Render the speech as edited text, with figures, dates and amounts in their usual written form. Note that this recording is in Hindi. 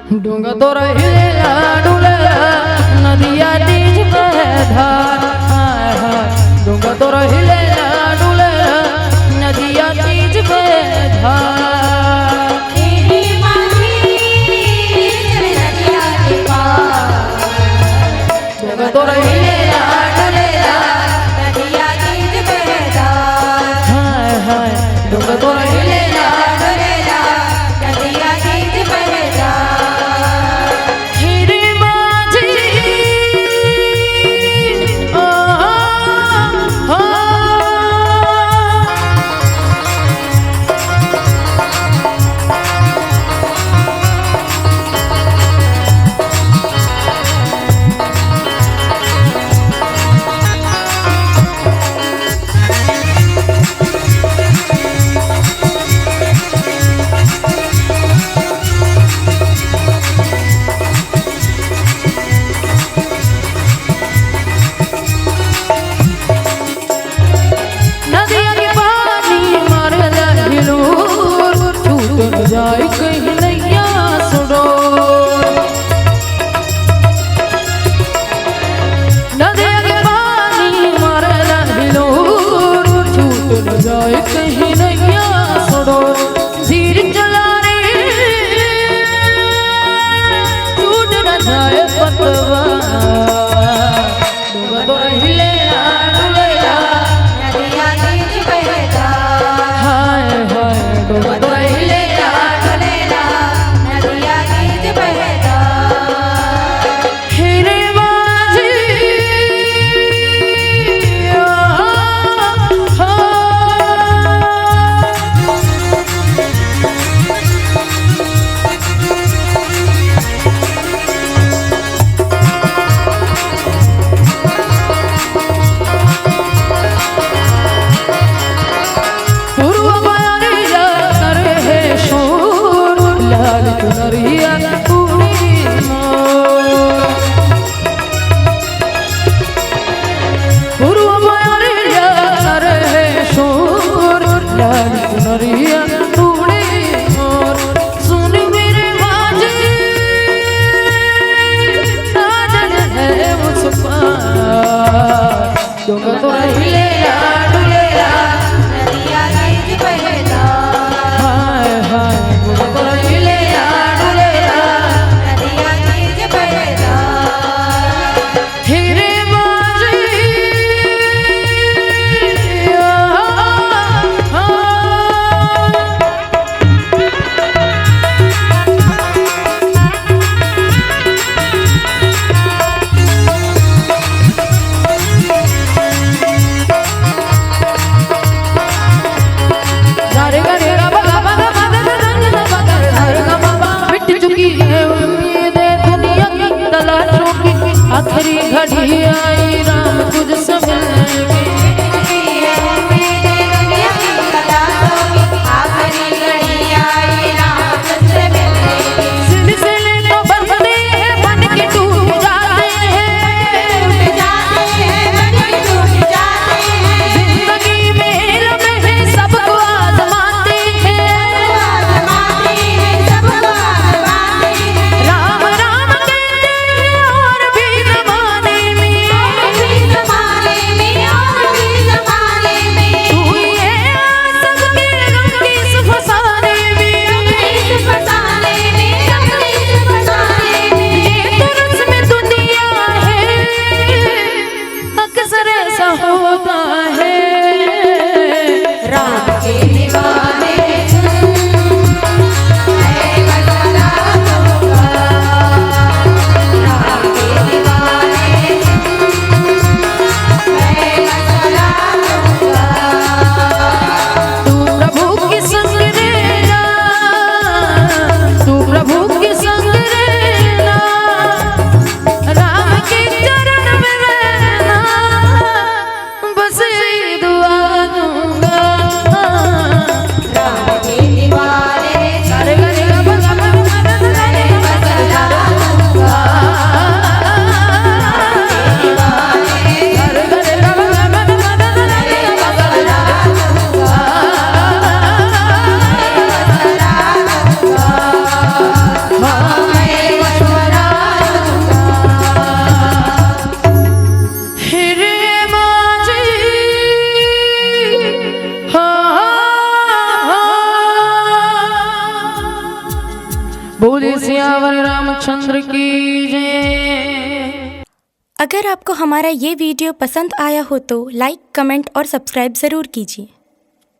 डूंगा तो रहिलेला डुलेला नदिया तीज पे धार। डूंगा तो रहिलेला डुलेला नदिया तीज पे धार। डूंगा तो रहिलेला डुलेला नदिया तीज पे धार। डूंगा तो रहिलेला डुलेला नदिया तीज पे जाए कहीं नैया सुनो नदिया के पानी मारे लहिलो छूट न जाए कहीं नैया सुनो। धीर चला रे छूट न जाए पतवा। डूंगा तो रहिलेला डुलेला नदिया तीज पे धार। हाय हाय डूंगा तो रहिलेला डूंगा तो रहिलेला डुलेला नदिया तीज पे धार। हाय हाय डूंगा तो रहिलेला डुलेला नदिया तीज पे धार। हीरे बाजी आखिरी घड़ी आई राम तुझसे मिलने आखिरी घड़ी आई राम तुझसे मिलने। सिलसिले तो बंधे हैं बन के टूट जाते हैं बन के टूट जाते हैं। जिंदगी में लम्हे सबको आजमाते हैं सबको आजमाते हैं। राम राम कहते हैं और भी जमाने में बोले सियावर रामचंद्र की जय। अगर आपको हमारा ये वीडियो पसंद आया हो तो लाइक, कमेंट और सब्सक्राइब ज़रूर कीजिए।